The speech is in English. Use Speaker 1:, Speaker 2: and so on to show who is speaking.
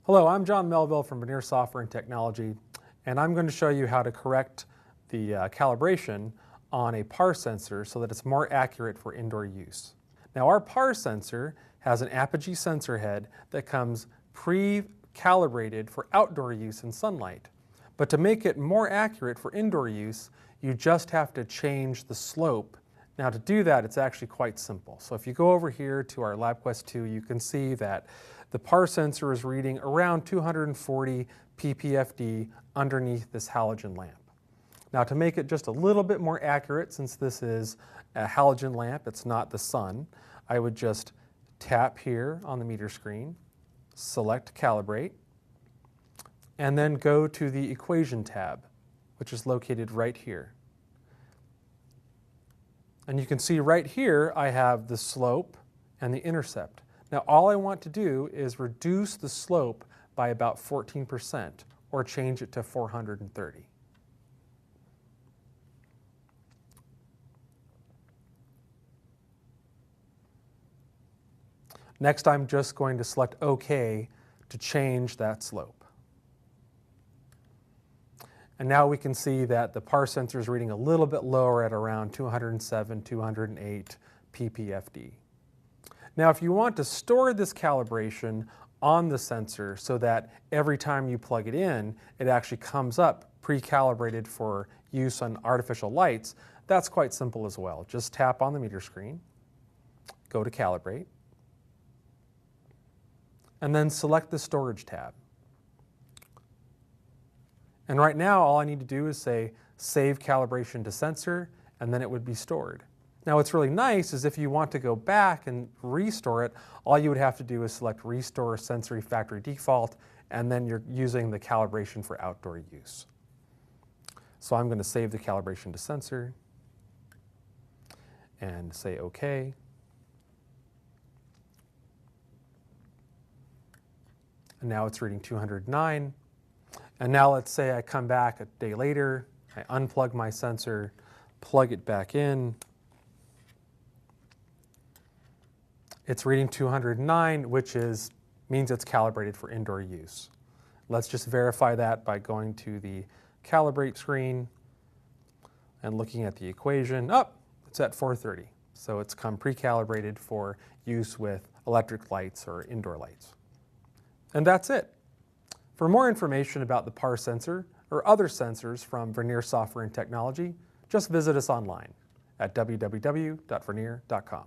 Speaker 1: Hello, I'm John Melville from Vernier Software and Technology, and I'm going to show you how to correct the calibration on a PAR sensor so that it's more accurate for indoor use. Now, our PAR sensor has an apogee sensor head that comes pre-calibrated for outdoor use in sunlight. But to make it more accurate for indoor use, you just have to change the slope. Now, to do that, it's actually quite simple. So if you go over here to our LabQuest 2, you can see that the PAR sensor is reading around 240 ppfd underneath this halogen lamp. Now, to make it just a little bit more accurate, since this is a halogen lamp, it's not the sun, I would just tap here on the meter screen, select Calibrate, and then go to the Equation tab, which is located right here. And you can see right here I have the slope and the intercept. Now, all I want to do is reduce the slope by about 14% or change it to 430. Next, I'm just going to select OK to change that slope. And now we can see that the PAR sensor is reading a little bit lower at around 207, 208 ppfd. Now, if you want to store this calibration on the sensor so that every time you plug it in, it actually comes up pre-calibrated for use on artificial lights, that's quite simple as well. Just tap on the meter screen, go to Calibrate, and then select the Storage tab. And right now, all I need to do is say Save Calibration to Sensor, and then it would be stored. Now, what's really nice is if you want to go back and restore it, all you would have to do is select Restore Sensory Factory Default, and then you're using the calibration for outdoor use. So I'm going to save the calibration to sensor and say OK. And now it's reading 209. And now let's say I come back a day later, I unplug my sensor, plug it back in. It's reading 209, which means it's calibrated for indoor use. Let's just verify that by going to the Calibrate screen and looking at the equation. Oh, it's at 430. So it's come pre-calibrated for use with electric lights or indoor lights. And that's it. For more information about the PAR sensor or other sensors from Vernier Software and Technology, just visit us online at www.vernier.com.